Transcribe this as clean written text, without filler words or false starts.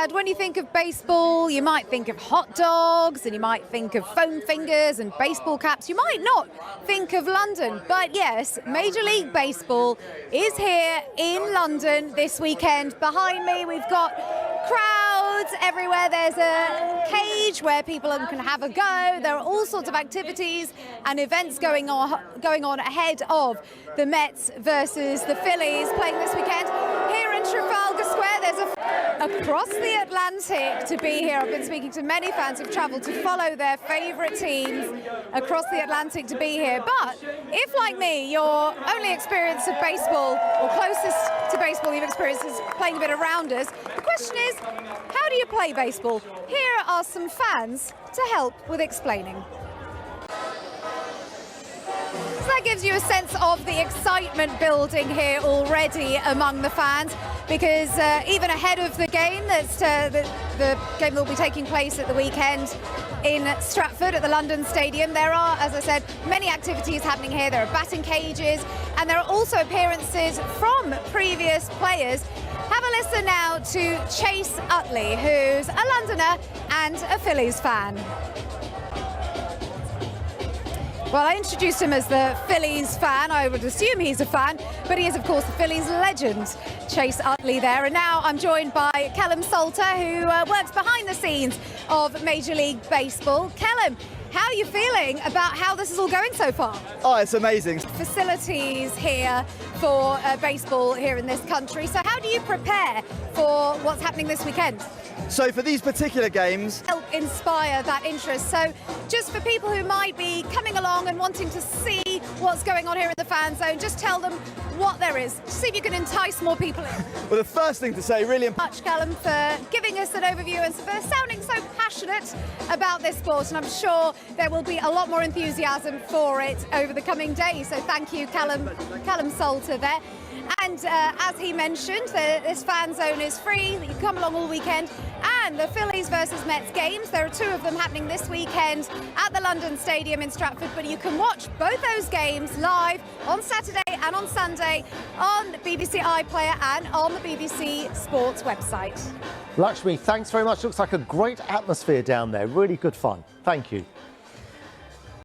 Chad, when you think of baseball, you might think of hot dogs and you might think of foam fingers and baseball caps. You might not think of London, but yes, Major League Baseball is here in London this weekend. Behind me, we've got crowds everywhere. There's a cage where people can have a go. There are all sorts of activities and events going on ahead of the Mets versus the Phillies playing this weekend. Here in Trafalgar Square, there's across the Atlantic to be here. I've been speaking to many fans who've travelled to follow their favourite teams across the Atlantic to be here. But if, like me, your only experience of baseball, or closest to baseball you've experienced, is playing a bit around us, the question is, how do you play baseball? Here are some fans to help with explaining. So that gives you a sense of the excitement building here already among the fans, because even ahead of the game, that's the game that will be taking place at the weekend in Stratford at the London Stadium, there are, as I said, many activities happening here. There are batting cages and there are also appearances from previous players. Have a listen now to Chase Utley, who's a Londoner and a Phillies fan. Well, I introduced him as the Phillies fan. I would assume he's a fan, but he is, of course, the Phillies legend, Chase Utley there. And now I'm joined by Callum Salter, who works behind the scenes of Major League Baseball. Callum, how are you feeling about how this is all going so far? Oh, it's amazing. Facilities here for baseball here in this country. So how do you prepare for what's happening this weekend? So for these particular games, Help inspire that interest. So just for people who might be coming along and wanting to see what's going on here in the fan zone, just tell them what there is. See if you can entice more people in. well, the first thing to say, really Much, Callum, for giving us an overview and for sounding so passionate about this sport, and I'm sure there will be a lot more enthusiasm for it over the coming days. So thank you, Callum Salter there. And as he mentioned, this fan zone is free. You can come along all weekend. And the Phillies versus Mets games, there are two of them happening this weekend at the London Stadium in Stratford. But you can watch both those games live on Saturday and on Sunday on BBC iPlayer and on the BBC Sports website. Luxmy, thanks very much. Looks like a great atmosphere down there. Really good fun. Thank you.